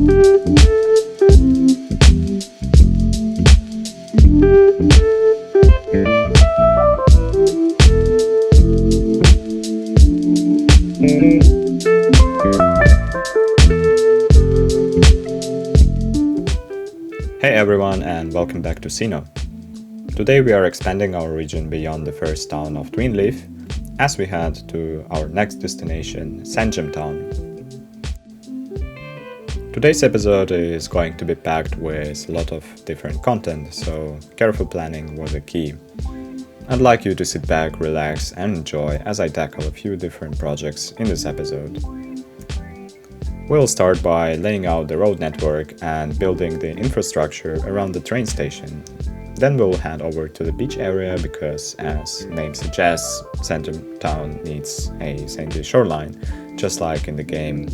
Hey everyone, and welcome back to Sinnoh. Today we are expanding our region beyond the first town of Twinleaf as we head to our next destination, Sandgem Town. Today's episode is going to be packed with a lot of different content, so careful planning was a key. I'd like you to sit back, relax and enjoy as I tackle a few different projects in this episode. We'll start by laying out the road network and building the infrastructure around the train station. Then we'll head over to the beach area because, as the name suggests, Sandgem Town needs a sandy shoreline, just like in the game.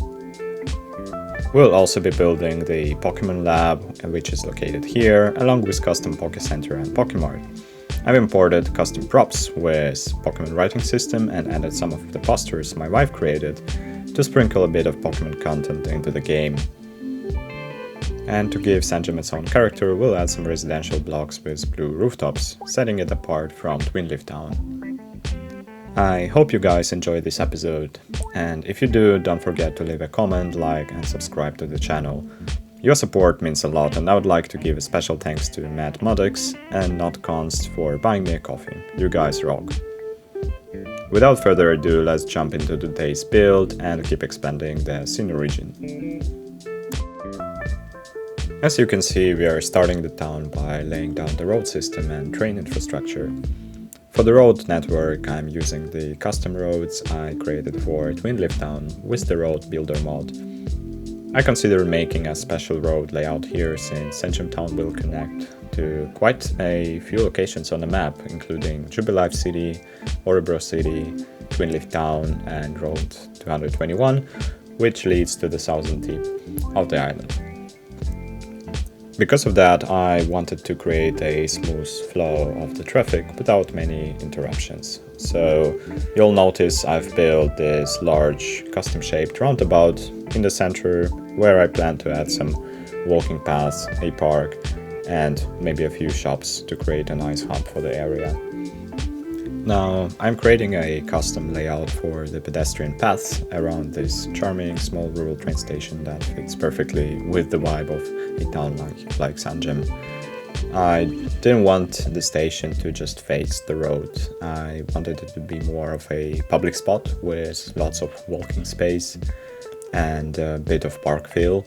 We'll also be building the Pokemon lab, which is located here, along with custom PokéCenter and PokéMart. I've imported custom props with Pokemon writing system and added some of the posters my wife created to sprinkle a bit of Pokemon content into the game. And to give Sandgem its own character, we'll add some residential blocks with blue rooftops, setting it apart from Twinleaf Town. I hope you guys enjoyed this episode, and if you do, don't forget to leave a comment, like and subscribe to the channel. Your support means a lot, and I would like to give a special thanks to Matt Moddix and Not Const for buying me a coffee. You guys rock. Without further ado, let's jump into today's build and keep expanding the Sinnoh region. As you can see, we are starting the town by laying down the road system and train infrastructure. For the road network, I'm using the custom roads I created for Twinleaf Town with the Road Builder mod. I consider making a special road layout here since Sandgem Town will connect to quite a few locations on the map, including Jubilife City, Orebro City, Twinleaf Town and Road 221, which leads to the southern tip of the island. Because of that, I wanted to create a smooth flow of the traffic without many interruptions. So you'll notice I've built this large custom-shaped roundabout in the center where I plan to add some walking paths, a park, and maybe a few shops to create a nice hub for the area. Now, I'm creating a custom layout for the pedestrian paths around this charming small rural train station that fits perfectly with the vibe of a town like Sandgem. I didn't want the station to just face the road. I wanted it to be more of a public spot with lots of walking space and a bit of park feel.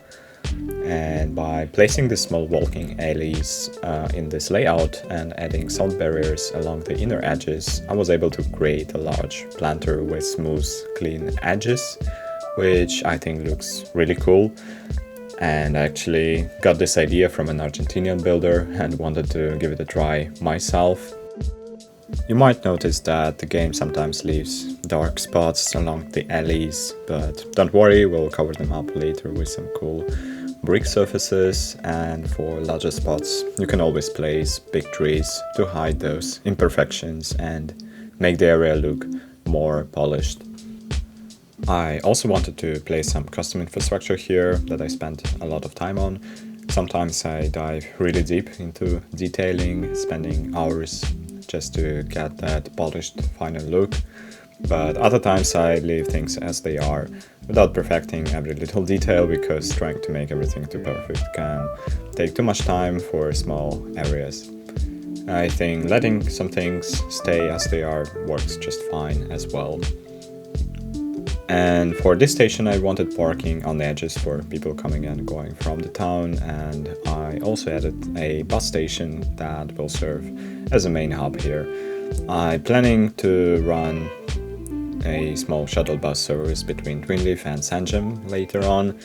And by placing the small walking alleys in this layout and adding sound barriers along the inner edges, I was able to create a large planter with smooth, clean edges, which I think looks really cool. And I actually got this idea from an Argentinian builder and wanted to give it a try myself. You might notice that the game sometimes leaves dark spots along the alleys, but don't worry, we'll cover them up later with some cool brick surfaces, and for larger spots you can always place big trees to hide those imperfections and make the area look more polished. I also wanted to place some custom infrastructure here that I spent a lot of time on. Sometimes I dive really deep into detailing, spending hours just to get that polished final look, but other times I leave things as they are without perfecting every little detail because trying to make everything too perfect can take too much time for small areas. I think letting some things stay as they are works just fine as well. And for this station I wanted parking on the edges for people coming and going from the town, and I also added a bus station that will serve as a main hub here. I'm planning to run a small shuttle bus service between Twinleaf and Sandgem later on.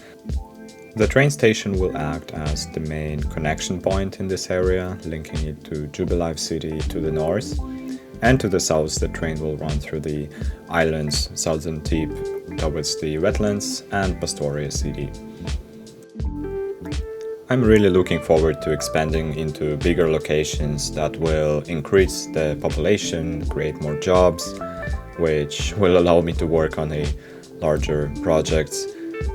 The train station will act as the main connection point in this area, linking it to Jubilife City to the north, and to the south the train will run through the island's southern tip towards the wetlands and Pastoria City. I'm really looking forward to expanding into bigger locations that will increase the population, create more jobs, which will allow me to work on a larger projects.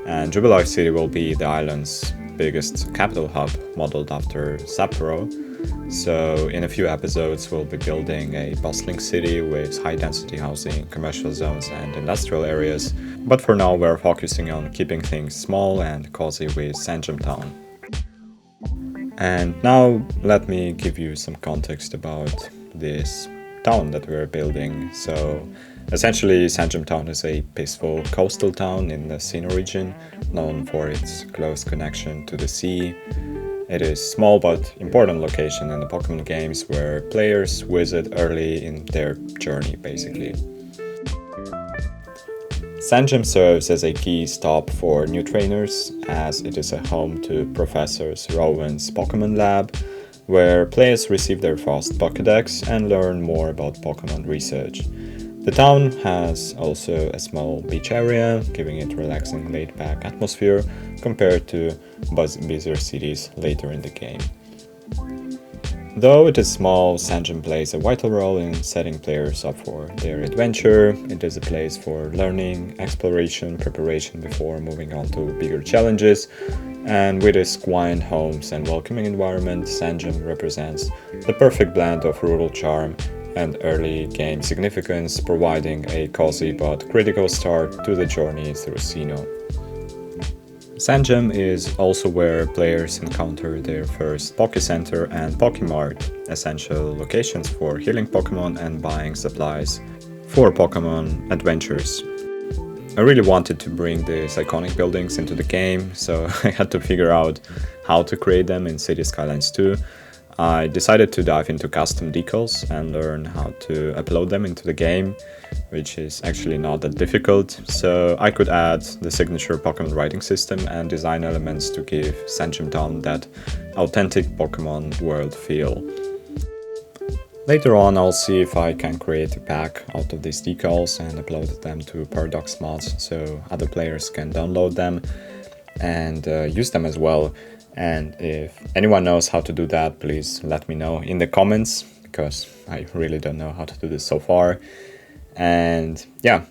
And Jubilee City will be the island's biggest capital hub, modeled after Sapporo. So in a few episodes we'll be building a bustling city with high-density housing, commercial zones and industrial areas. But for now we're focusing on keeping things small and cozy with Sandgem Town. And now let me give you some context about this town that we're building. So essentially Sandgem Town is a peaceful coastal town in the Sinnoh Region, known for its close connection to the sea. It is a small but important location in the Pokemon games where players visit early in their journey basically. Sandgem serves as a key stop for new trainers, as it is a home to Professor Rowan's Pokemon Lab, where players receive their first Pokédex and learn more about Pokemon research. The town has also a small beach area, giving it relaxing laid-back atmosphere compared to busier cities later in the game. Though it is small, Sandgem plays a vital role in setting players up for their adventure. It is a place for learning, exploration, preparation before moving on to bigger challenges. And with its quiet homes and welcoming environment, Sandgem represents the perfect blend of rural charm and early game significance, providing a cozy but critical start to the journey through Sinnoh. Sandgem is also where players encounter their first Pokecenter and PokéMart, essential locations for healing Pokemon and buying supplies for Pokemon adventures. I really wanted to bring these iconic buildings into the game, so I had to figure out how to create them in City Skylines 2. I decided to dive into custom decals and learn how to upload them into the game, which is actually not that difficult, so I could add the signature Pokemon writing system and design elements to give Sandgem Town that authentic Pokemon world feel. Later on I'll see if I can create a pack out of these decals and upload them to Paradox mods so other players can download them and use them as well. And if anyone knows how to do that, please let me know in the comments, because I really don't know how to do this so far. And yeah,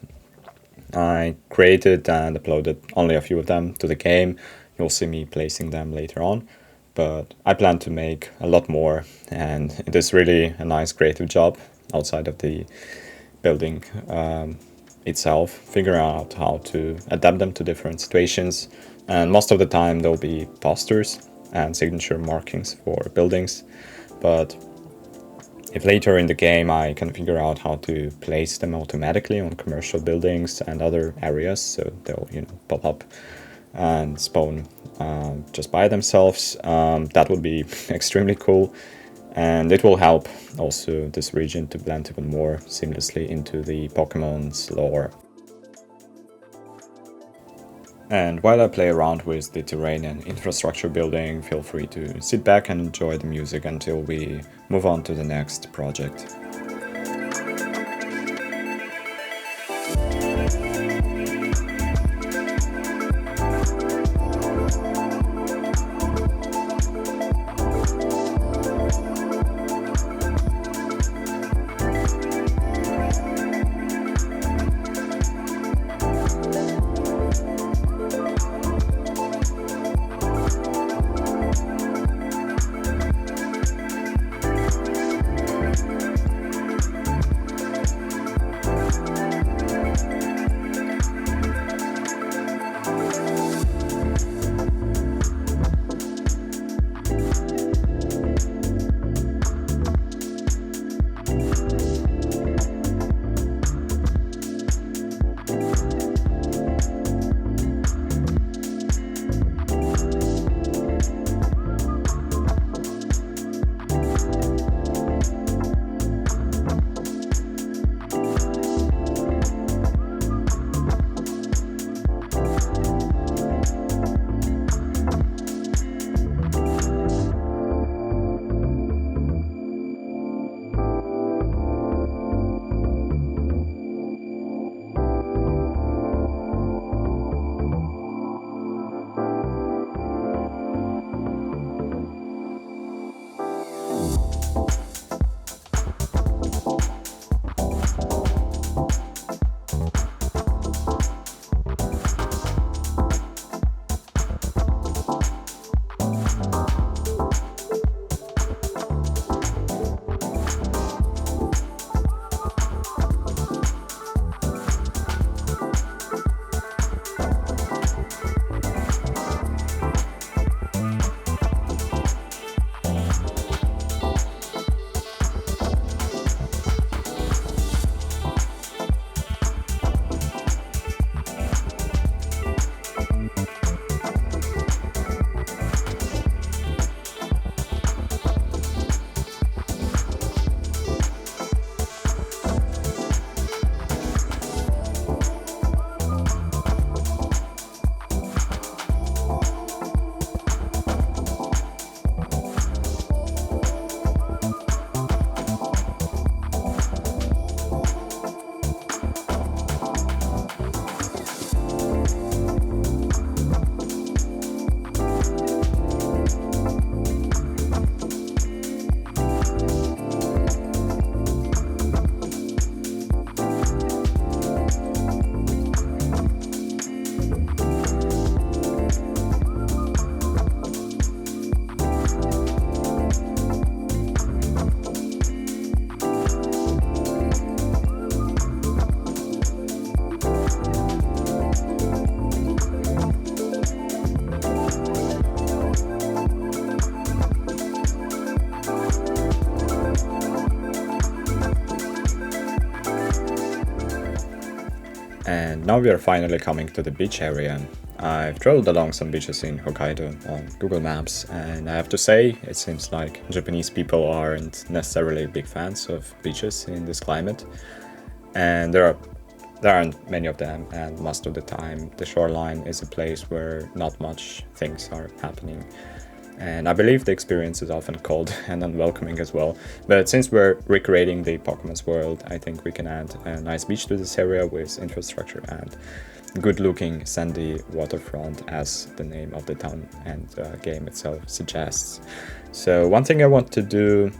I created and uploaded only a few of them to the game. You'll see me placing them later on, but I plan to make a lot more, and it is really a nice creative job outside of the building itself, figuring out how to adapt them to different situations. And most of the time there'll be posters and signature markings for buildings, but if later in the game I can figure out how to place them automatically on commercial buildings and other areas, so they'll pop up and spawn just by themselves, that would be extremely cool, and it will help also this region to blend even more seamlessly into the Pokemon's lore. And while I play around with the terrain and infrastructure building, feel free to sit back and enjoy the music until we move on to the next project. now we are finally coming to the beach area. I've traveled along some beaches in Hokkaido on Google Maps, and I have to say, it seems like Japanese people aren't necessarily big fans of beaches in this climate. And there aren't many of them, and most of the time the shoreline is a place where not much things are happening. And I believe the experience is often cold and unwelcoming as well. But since we're recreating the Pokemon's world, I think we can add a nice beach to this area with infrastructure and good-looking sandy waterfront, as the name of the town and game itself suggests. So one thing I want to do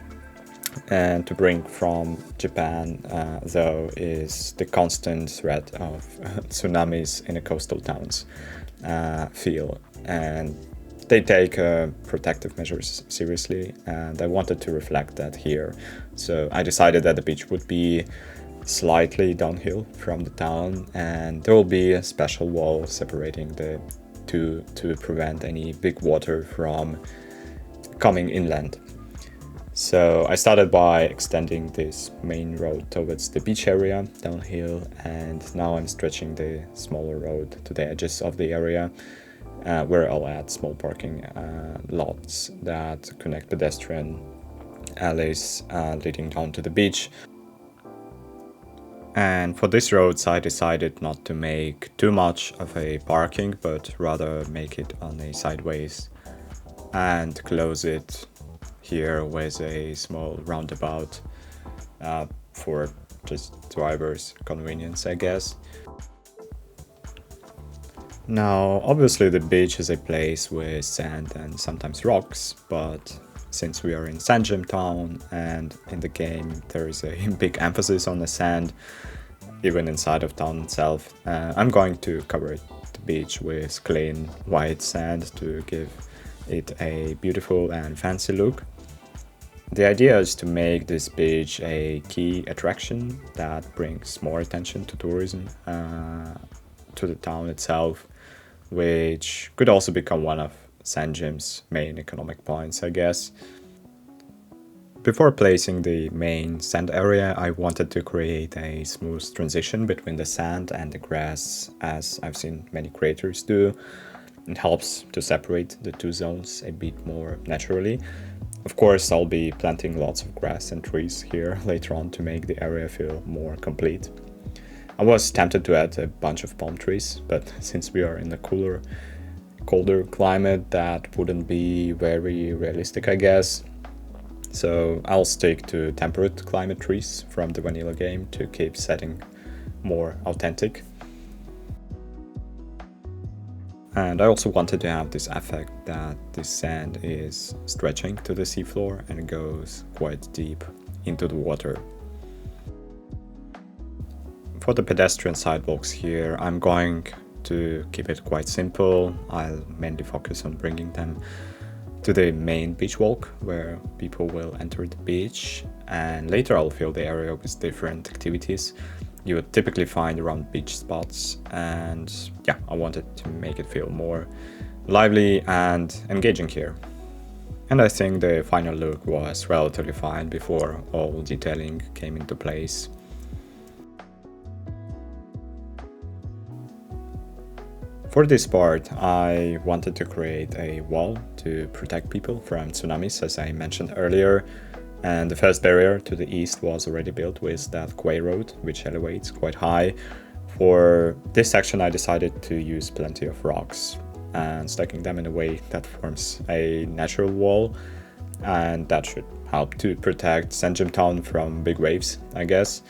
and to bring from Japan, though, is the constant threat of tsunamis in the coastal towns feel. And they take protective measures seriously, and I wanted to reflect that here. So I decided that the beach would be slightly downhill from the town, and there will be a special wall separating the two to prevent any big water from coming inland. So I started by extending this main road towards the beach area downhill, and now I'm stretching the smaller road to the edges of the area, where I'll add small parking lots that connect pedestrian alleys leading down to the beach. And for this roads I decided not to make too much of a parking, but rather make it on a sideways and close it here with a small roundabout for just drivers' convenience, I guess. Now, obviously the beach is a place with sand and sometimes rocks, but since we are in Sandgem Town and in the game there is a big emphasis on the sand, even inside of town itself, I'm going to cover the beach with clean white sand to give it a beautiful and fancy look. The idea is to make this beach a key attraction that brings more attention to tourism to the town itself, which could also become one of Sandgem's main economic points, I guess. Before placing the main sand area, I wanted to create a smooth transition between the sand and the grass, as I've seen many creators do. It helps to separate the two zones a bit more naturally. Of course, I'll be planting lots of grass and trees here later on to make the area feel more complete. I was tempted to add a bunch of palm trees, but since we are in a colder climate, that wouldn't be very realistic, I guess. So I'll stick to temperate climate trees from the vanilla game to keep setting more authentic. And I also wanted to have this effect that the sand is stretching to the seafloor and goes quite deep into the water. For the pedestrian sidewalks here, I'm going to keep it quite simple. I'll mainly focus on bringing them to the main beach walk where people will enter the beach, and later I'll fill the area with different activities you would typically find around beach spots. And yeah, I wanted to make it feel more lively and engaging here. And I think the final look was relatively fine before all detailing came into place. For this part, I wanted to create a wall to protect people from tsunamis, as I mentioned earlier. And the first barrier to the east was already built with that quay road, which elevates quite high. For this section, I decided to use plenty of rocks and stacking them in a way that forms a natural wall. And that should help to protect Sandgem Town from big waves, I guess.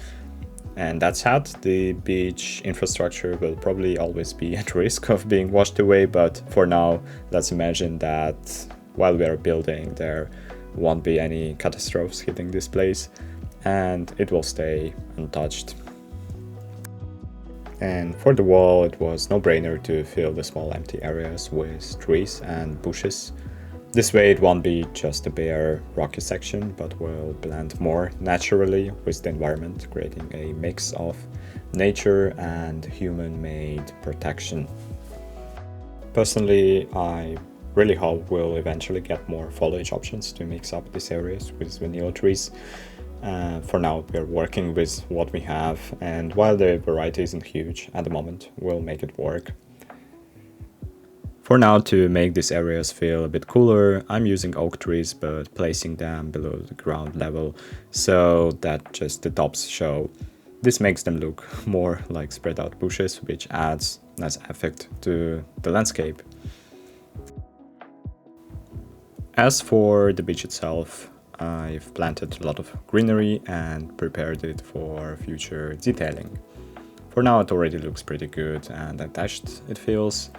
And that said, the beach infrastructure will probably always be at risk of being washed away, but for now, let's imagine that while we are building, there won't be any catastrophes hitting this place, and it will stay untouched. And for the wall, it was no-brainer to fill the small empty areas with trees and bushes. This way it won't be just a bare rocky section, but will blend more naturally with the environment, creating a mix of nature and human-made protection. Personally, I really hope we'll eventually get more foliage options to mix up these areas with vanilla trees. For now, we're working with what we have, and while the variety isn't huge at the moment, we'll make it work. For now, to make these areas feel a bit cooler, I'm using oak trees but placing them below the ground level so that just the tops show. This makes them look more like spread out bushes, which adds nice effect to the landscape. As for the beach itself, I've planted a lot of greenery and prepared it for future detailing. For now it already looks pretty good and attached it feels,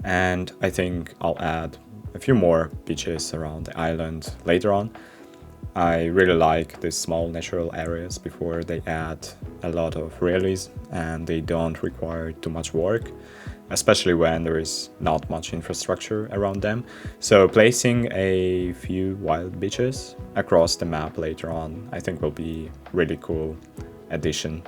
and I think I'll add a few more beaches around the island later on. I really like these small natural areas before they add a lot of realism and they don't require too much work, especially when there is not much infrastructure around them. So placing a few wild beaches across the map later on I think will be really cool addition.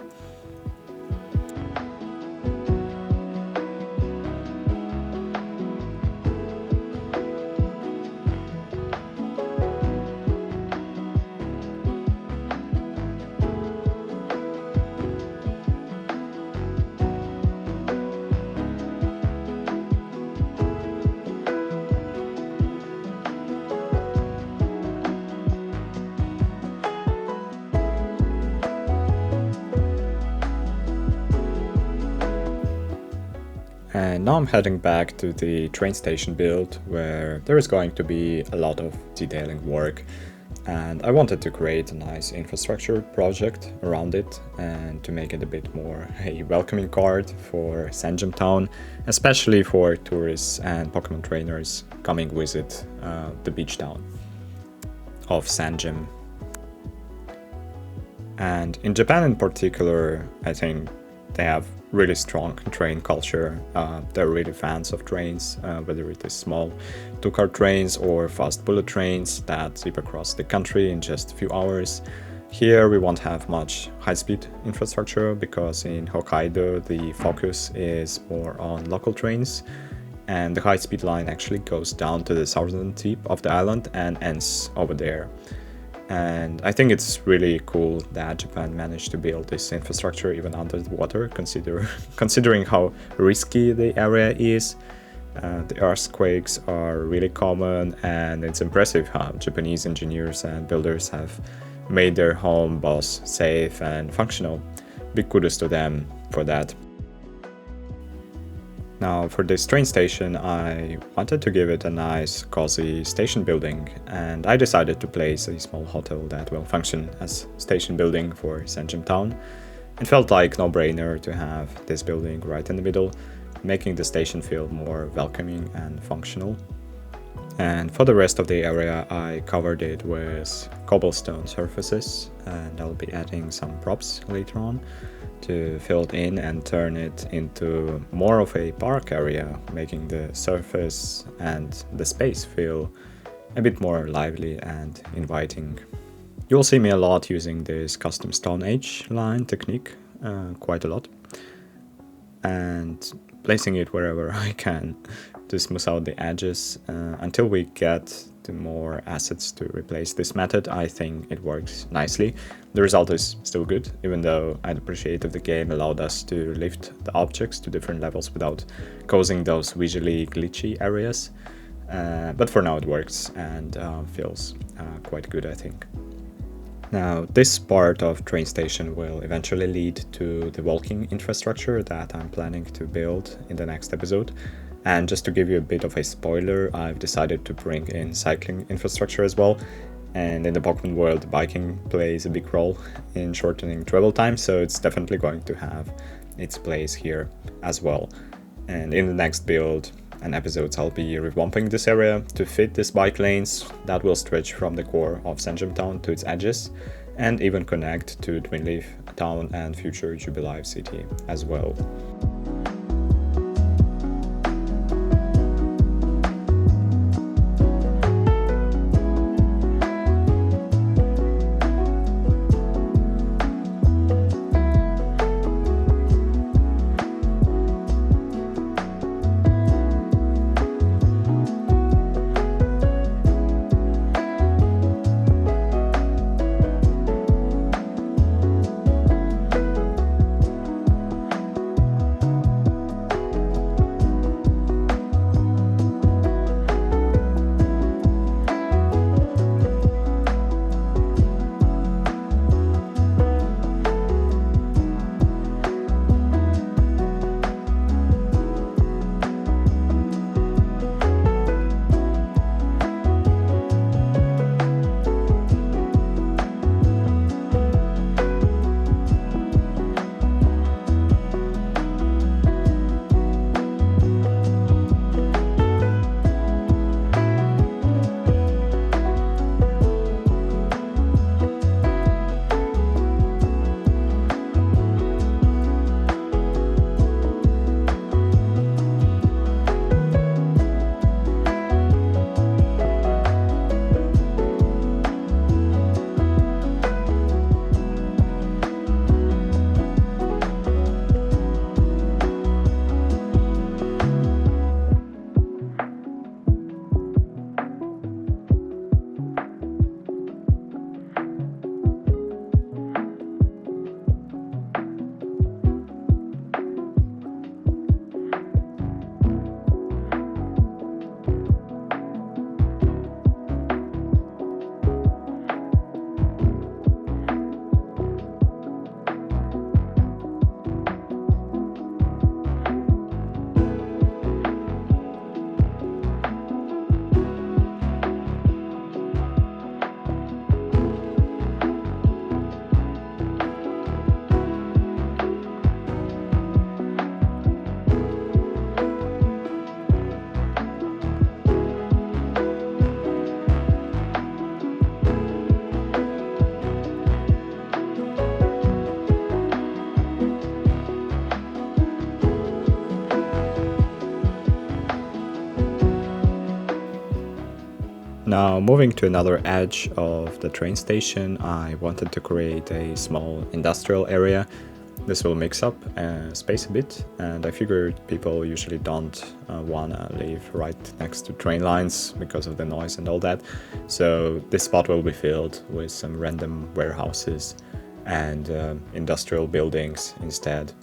And now I'm heading back to the train station build, where there is going to be a lot of detailing work. And I wanted to create a nice infrastructure project around it and to make it a bit more a welcoming card for Sandgem Town, especially for tourists and Pokemon trainers coming visit the beach town of Sandgem. And in Japan in particular, I think they have really strong train culture. They're really fans of trains, whether it is small two-car trains or fast bullet trains that zip across the country in just a few hours. Here we won't have much high-speed infrastructure because in Hokkaido the focus is more on local trains, and the high-speed line actually goes down to the southern tip of the island and ends over there. And I think it's really cool that Japan managed to build this infrastructure even under the water, considering how risky the area is. The earthquakes are really common, and it's impressive how Japanese engineers and builders have made their home both safe and functional. Big kudos to them for that. Now for this train station, I wanted to give it a nice cozy station building, and I decided to place a small hotel that will function as station building for Sandgem Town. It felt like no-brainer to have this building right in the middle, making the station feel more welcoming and functional. And for the rest of the area, I covered it with cobblestone surfaces, and I'll be adding some props later on to fill it in and turn it into more of a park area, making the surface and the space feel a bit more lively and inviting. You'll see me a lot using this custom Stone Age line technique, quite a lot, and placing it wherever I can to smooth out the edges until we get to more assets to replace this method. I think it works nicely. The result is still good, even though I'd appreciate if the game allowed us to lift the objects to different levels without causing those visually glitchy areas. But for now it works and feels quite good, I think. Now, this part of train station will eventually lead to the walking infrastructure that I'm planning to build in the next episode. And just to give you a bit of a spoiler, I've decided to bring in cycling infrastructure as well. And in the Pokemon world, biking plays a big role in shortening travel time, so it's definitely going to have its place here as well. And in the next build and episodes, I'll be revamping this area to fit these bike lanes that will stretch from the core of Sandgem Town to its edges, and even connect to Twinleaf Town and future Jubilife City as well. Now, moving to another edge of the train station, I wanted to create a small industrial area. This will mix up space a bit, and I figured people usually don't wanna live right next to train lines because of the noise and all that. So this spot will be filled with some random warehouses and industrial buildings instead.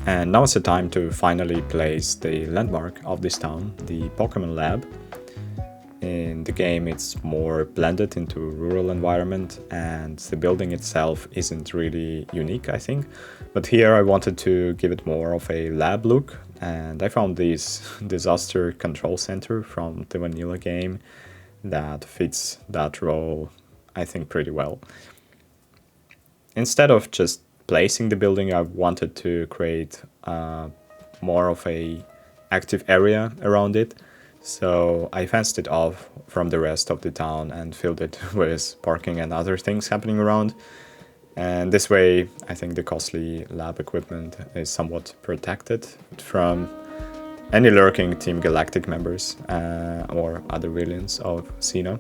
And now is the time to finally place the landmark of this town, the Pokemon Lab. In the game it's more blended into rural environment and the building itself isn't really unique, I think. But here I wanted to give it more of a lab look, and I found this disaster control center from the vanilla game that fits that role, I think, pretty well. Instead of just placing the building, I wanted to create more of a active area around it. So I fenced it off from the rest of the town and filled it with parking and other things happening around. And this way, I think the costly lab equipment is somewhat protected from any lurking Team Galactic members or other villains of Sinnoh.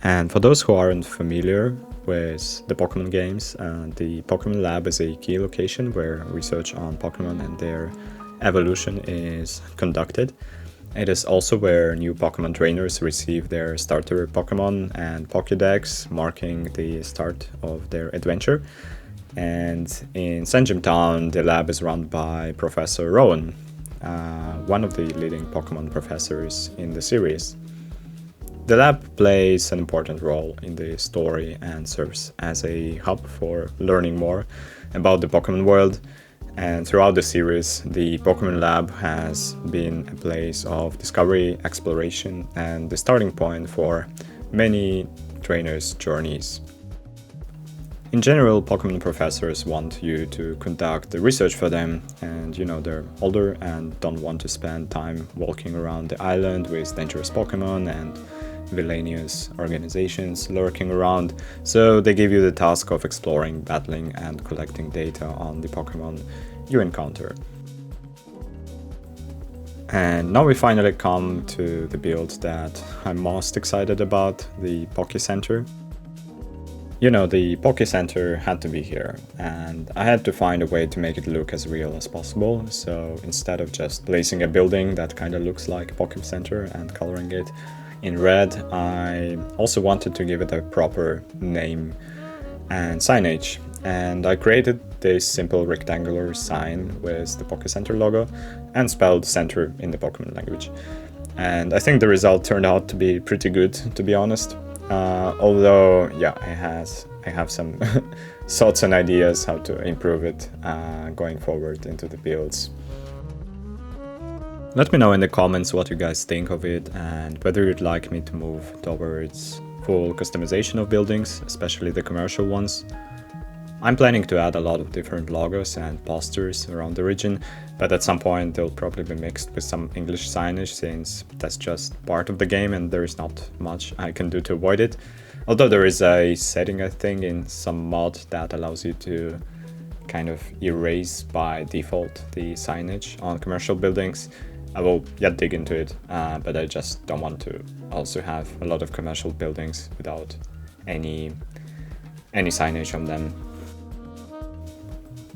And for those who aren't familiar with the Pokemon games, the Pokemon Lab is a key location where research on Pokemon and their evolution is conducted. It is also where new Pokemon trainers receive their starter Pokemon and Pokédex, marking the start of their adventure. And in Sandgem Town, the lab is run by Professor Rowan, one of the leading Pokemon professors in the series. The lab plays an important role in the story and serves as a hub for learning more about the Pokemon world. And throughout the series, the Pokemon Lab has been a place of discovery, exploration, and the starting point for many trainers' journeys. In general, Pokemon professors want you to conduct the research for them, and they're older and don't want to spend time walking around the island with dangerous Pokemon and villainous organizations lurking around, so they give you the task of exploring, battling, and collecting data on the Pokemon you encounter. And now we finally come to the build that I'm most excited about, the PokéCenter. The PokéCenter had to be here, and I had to find a way to make it look as real as possible. So instead of just placing a building that kind of looks like Pokecenter and coloring it in red, I also wanted to give it a proper name and signage. And I created this simple rectangular sign with the PokéCenter logo and spelled center in the Pokemon language. And I think the result turned out to be pretty good, to be honest. Although, yeah, I have some thoughts and ideas how to improve it going forward into the builds. Let me know in the comments what you guys think of it and whether you'd like me to move towards full customization of buildings, especially the commercial ones. I'm planning to add a lot of different logos and posters around the region, but at some point they'll probably be mixed with some English signage, since that's just part of the game and there is not much I can do to avoid it. Although there is a setting, I think, in some mod that allows you to kind of erase by default the signage on commercial buildings. I will yet dig into it, but I just don't want to also have a lot of commercial buildings without any signage on them.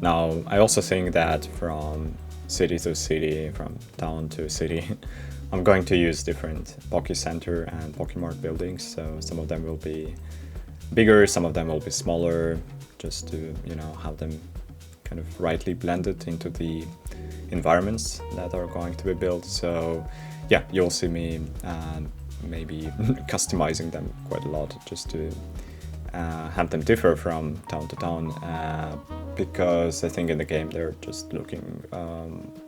Now, I also think that from city to city, from town to city, I'm going to use different Pokecenter and Pokemart buildings. So some of them will be bigger, some of them will be smaller, just to, you know, have them kind of rightly blended into the environments that are going to be built. So yeah, you'll see me maybe customizing them quite a lot, just to have them differ from town to town, because I think in the game they're just looking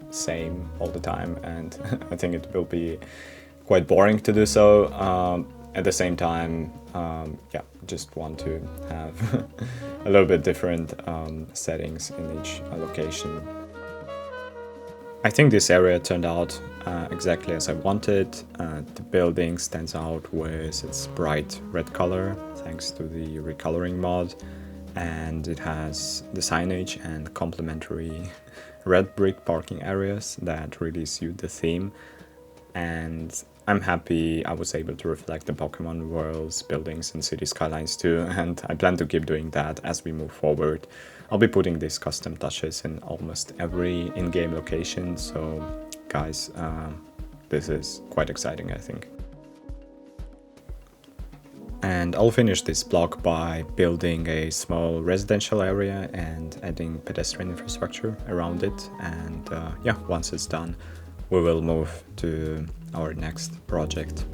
same all the time, and I think it will be quite boring to do so. At the same time, yeah, just want to have a little bit different settings in each location. I think this area turned out exactly as I wanted. The building stands out with its bright red color thanks to the recoloring mod, and it has the signage and complementary red brick parking areas that really suit the theme. And I'm happy I was able to reflect the Pokemon world's buildings and city skylines too, and I plan to keep doing that as we move forward. I'll be putting these custom touches in almost every in-game location, so guys, this is quite exciting, I think. And I'll finish this block by building a small residential area and adding pedestrian infrastructure around it, and yeah, once it's done, we will move to our next project.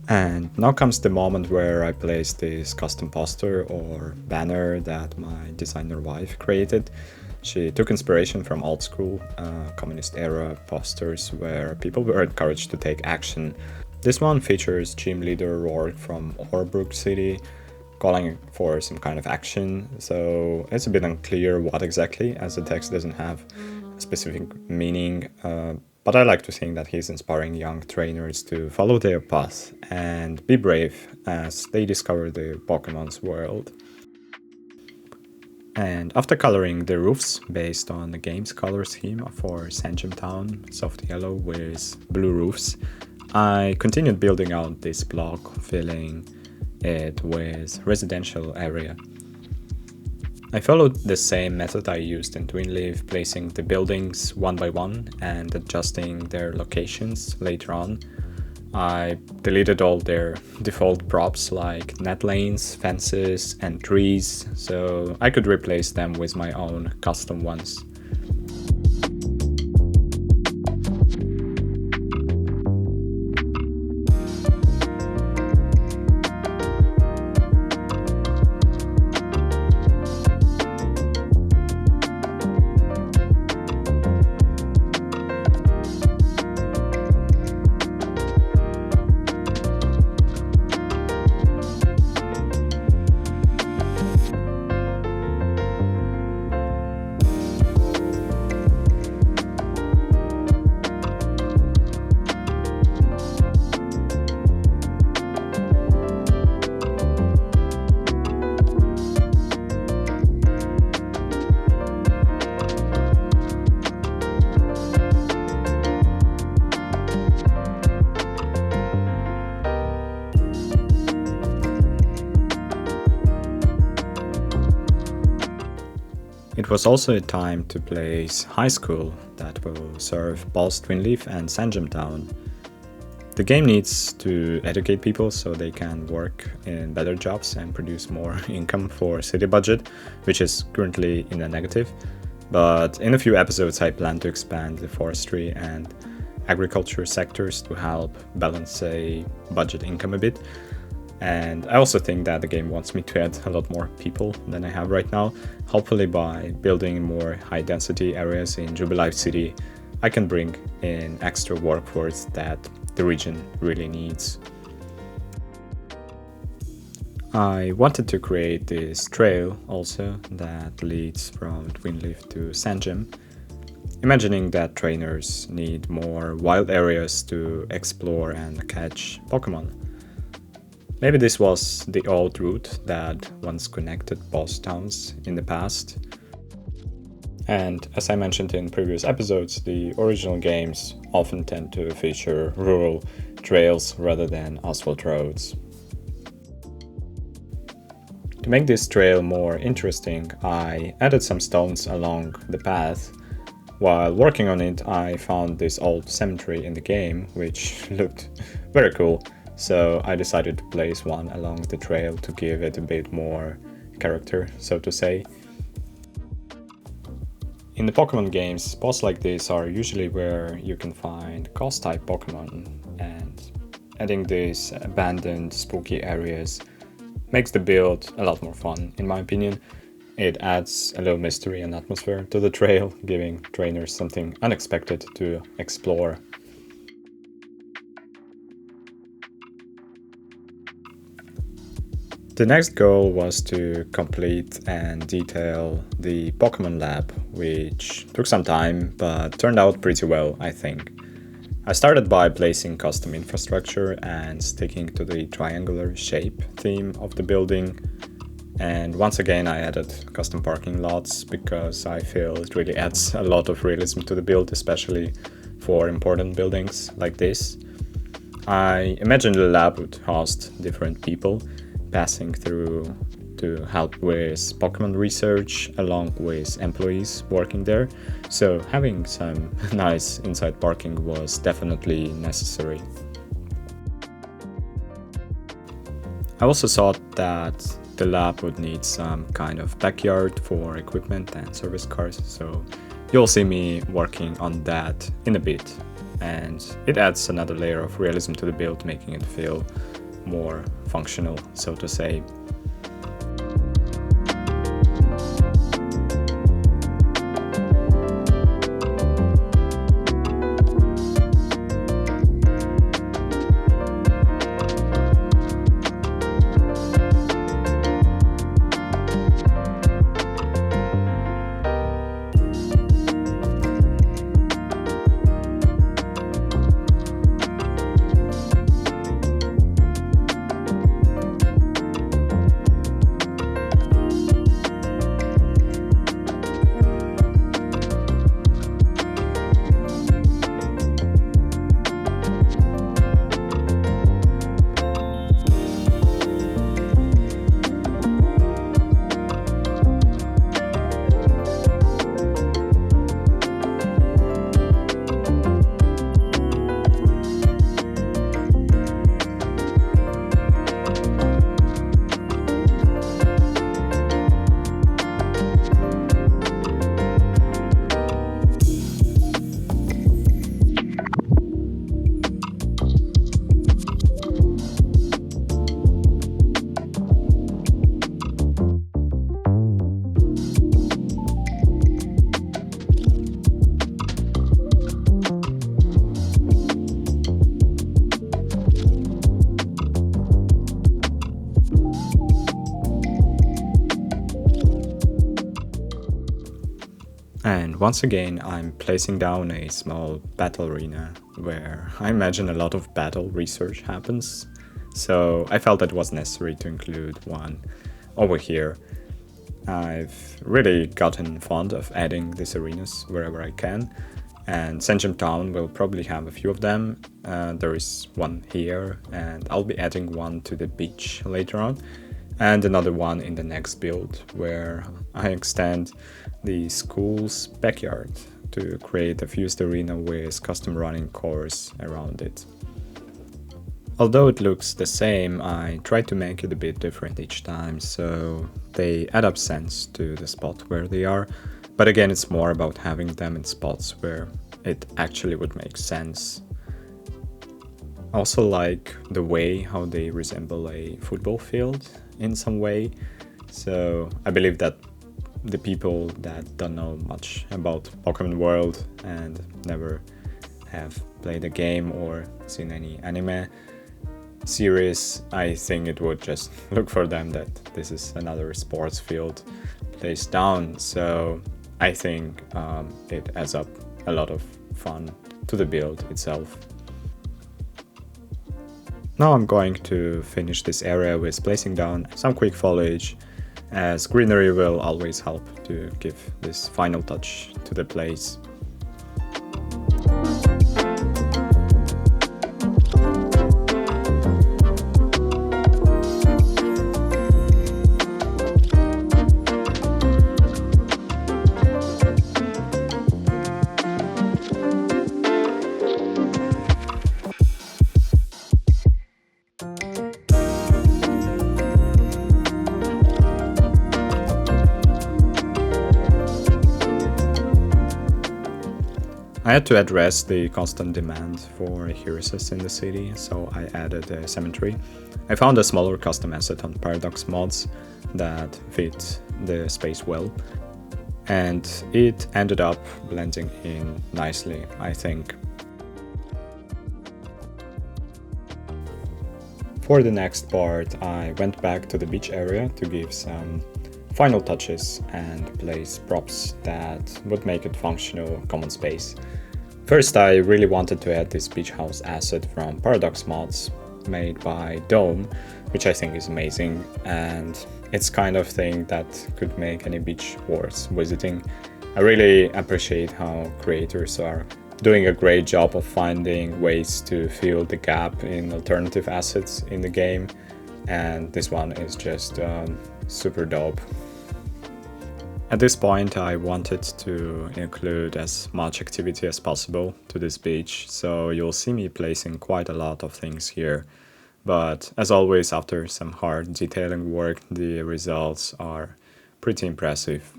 And now comes the moment where I place this custom poster or banner that my designer wife created. She took inspiration from old school communist era posters where people were encouraged to take action. This one features gym leader Rowan from Orbrook City calling for some kind of action, so it's a bit unclear what exactly, as the text doesn't have a specific meaning, but I like to think that he's inspiring young trainers to follow their path and be brave as they discover the Pokemon's world. And after coloring the roofs based on the game's color scheme for Sandgem Town, soft yellow with blue roofs, I continued building out this block, filling it with residential area. I followed the same method I used in Twin Leaf, placing the buildings one by one and adjusting their locations later on. I deleted all their default props like net lanes, fences and trees, so I could replace them with my own custom ones. It was also a time to place high school that will serve both Twin Leaf and Sandgem Town. The game needs to educate people so they can work in better jobs and produce more income for city budget, which is currently in the negative. But in a few episodes I plan to expand the forestry and agriculture sectors to help balance a budget income a bit. And I also think that the game wants me to add a lot more people than I have right now. Hopefully by building more high density areas in Jubilife City, I can bring in extra workforce that the region really needs. I wanted to create this trail also that leads from Twin Leaf to Sandgem, imagining that trainers need more wild areas to explore and catch Pokemon. Maybe this was the old route that once connected both towns in the past. And as I mentioned in previous episodes, the original games often tend to feature rural trails rather than asphalt roads. To make this trail more interesting, I added some stones along the path. While working on it, I found this old cemetery in the game, which looked very cool. So I decided to place one along the trail to give it a bit more character, so to say. In the Pokemon games, spots like this are usually where you can find ghost-type Pokemon, and adding these abandoned, spooky areas makes the build a lot more fun, in my opinion. It adds a little mystery and atmosphere to the trail, giving trainers something unexpected to explore. The next goal was to complete and detail the Pokemon lab, which took some time but turned out pretty well, I think. I started by placing custom infrastructure and sticking to the triangular shape theme of the building. And once again I added custom parking lots because I feel it really adds a lot of realism to the build, especially for important buildings like this. I imagined the lab would host different people passing through to help with Pokemon research along with employees working there, so having some nice inside parking was definitely necessary. I also thought that the lab would need some kind of backyard for equipment and service cars, so you'll see me working on that in a bit, and it adds another layer of realism to the build, making it feel more functional, so to say. And once again, I'm placing down a small battle arena where I imagine a lot of battle research happens. So I felt it was necessary to include one over here. I've really gotten fond of adding these arenas wherever I can, and Sandgem Town will probably have a few of them. There is one here, and I'll be adding one to the beach later on, and another one in the next build where I extend the school's backyard to create a fused arena with custom running course around it. Although it looks the same, I try to make it a bit different each time, so they add up sense to the spot where they are. But again, it's more about having them in spots where it actually would make sense. I also like the way how they resemble a football field in some way. So I believe that the people that don't know much about Pokemon world and never have played a game or seen any anime series, I think it would just look for them that this is another sports field placed down. So I think it adds up a lot of fun to the build itself. Now I'm going to finish this area with placing down some quick foliage, as greenery will always help to give this final touch to the place. I had to address the constant demand for heroes in the city, so I added a cemetery. I found a smaller custom asset on Paradox mods that fit the space well, and it ended up blending in nicely, I think. For the next part, I went back to the beach area to give some final touches and place props that would make it functional common space. First, I really wanted to add this beach house asset from Paradox mods made by Dome, which I think is amazing, and it's kind of thing that could make any beach worth visiting. I really appreciate how creators are doing a great job of finding ways to fill the gap in alternative assets in the game, and this one is just super dope. At this point, I wanted to include as much activity as possible to this beach, so you'll see me placing quite a lot of things here. But as always, after some hard detailing work, the results are pretty impressive.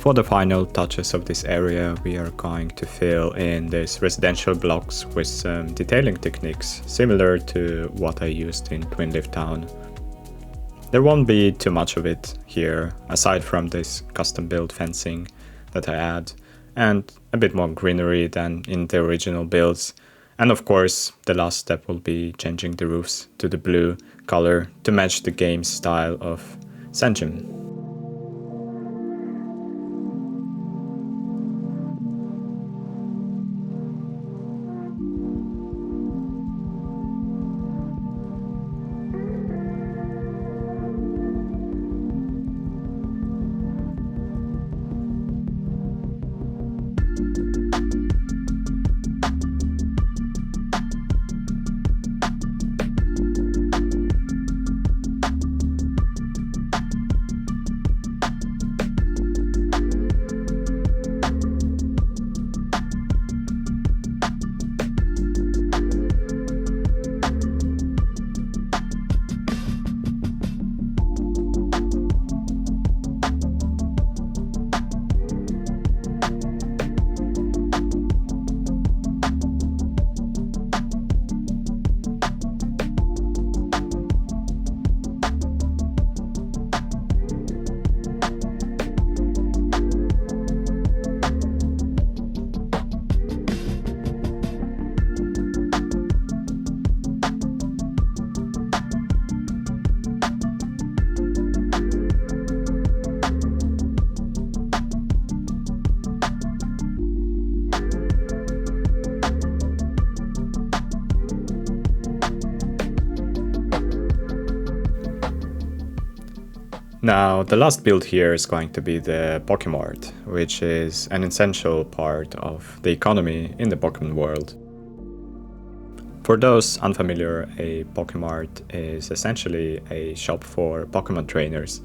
For the final touches of this area, we are going to fill in these residential blocks with some detailing techniques similar to what I used in Twinleaf Town. There won't be too much of it here, aside from this custom built fencing that I add, and a bit more greenery than in the original builds. And of course, the last step will be changing the roofs to the blue color to match the game's style of Sandgem. Now, the last build here is going to be the Pokemart, which is an essential part of the economy in the Pokemon world. For those unfamiliar, a Pokemart is essentially a shop for Pokemon trainers,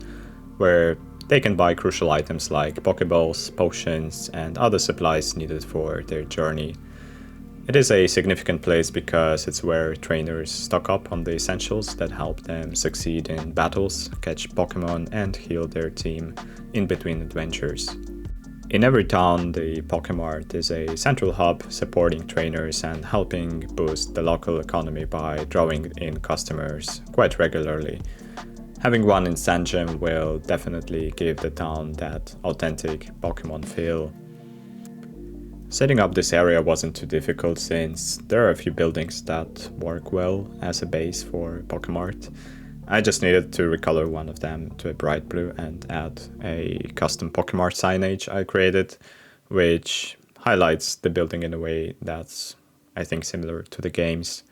where they can buy crucial items like Pokeballs, potions, and other supplies needed for their journey. It is a significant place because it's where trainers stock up on the essentials that help them succeed in battles, catch Pokemon, and heal their team in between adventures. In every town, the Pokemart is a central hub supporting trainers and helping boost the local economy by drawing in customers quite regularly. Having one in Sandgem will definitely give the town that authentic Pokemon feel. Setting up this area wasn't too difficult since there are a few buildings that work well as a base for Pokemart. I just needed to recolor one of them to a bright blue and add a custom Pokemart signage I created, which highlights the building in a way that's, I think, similar to the games.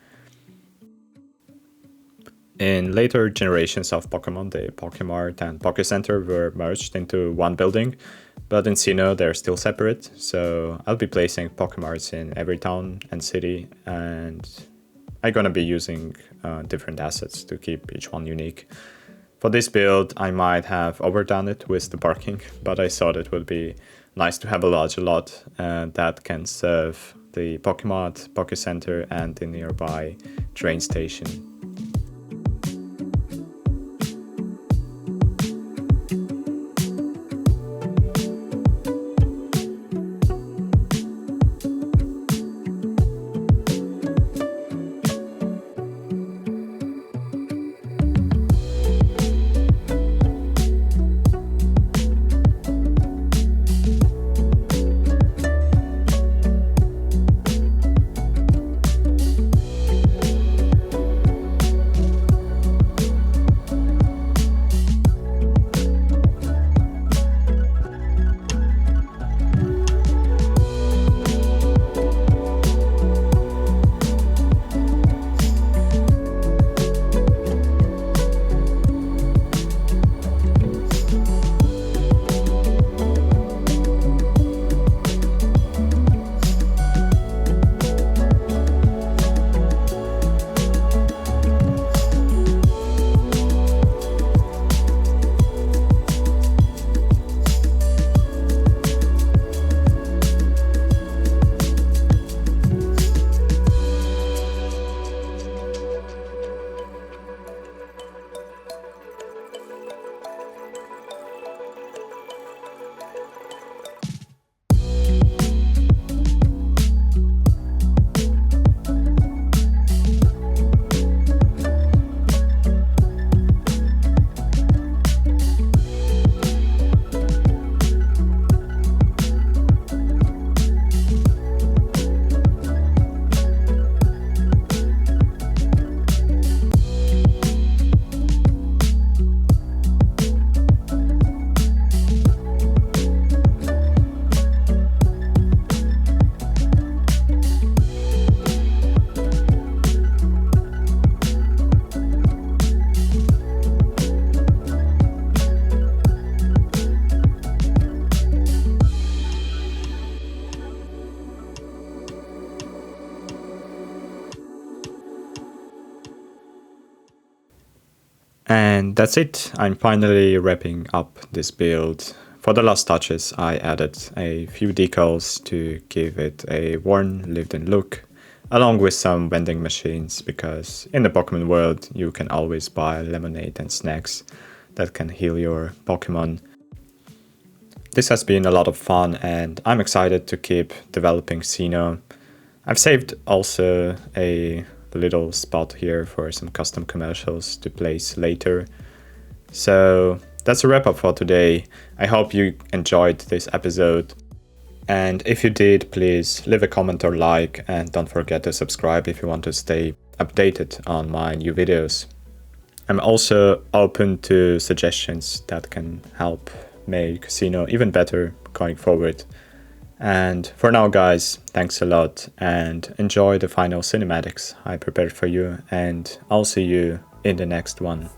In later generations of Pokemon, the PokéMart and PokéCenter were merged into one building, but in Sinnoh they're still separate, so I'll be placing Pokemarts in every town and city, and I'm gonna be using different assets to keep each one unique. For this build, I might have overdone it with the parking, but I thought it would be nice to have a larger lot that can serve the Pokemart, PokéCenter, and the nearby train station. And that's it. I'm finally wrapping up this build. For the last touches, I added a few decals to give it a worn, lived-in look, along with some vending machines, because in the Pokemon world you can always buy lemonade and snacks that can heal your Pokemon. This has been a lot of fun and I'm excited to keep developing Sinnoh. I've saved also a little spot here for some custom commercials to place later. So that's a wrap up for today. I hope you enjoyed this episode. And if you did, please leave a comment or like, and don't forget to subscribe if you want to stay updated on my new videos. I'm also open to suggestions that can help make Sinnoh even better going forward. And for now guys, thanks a lot and enjoy the final cinematics I prepared for you, and I'll see you in the next one.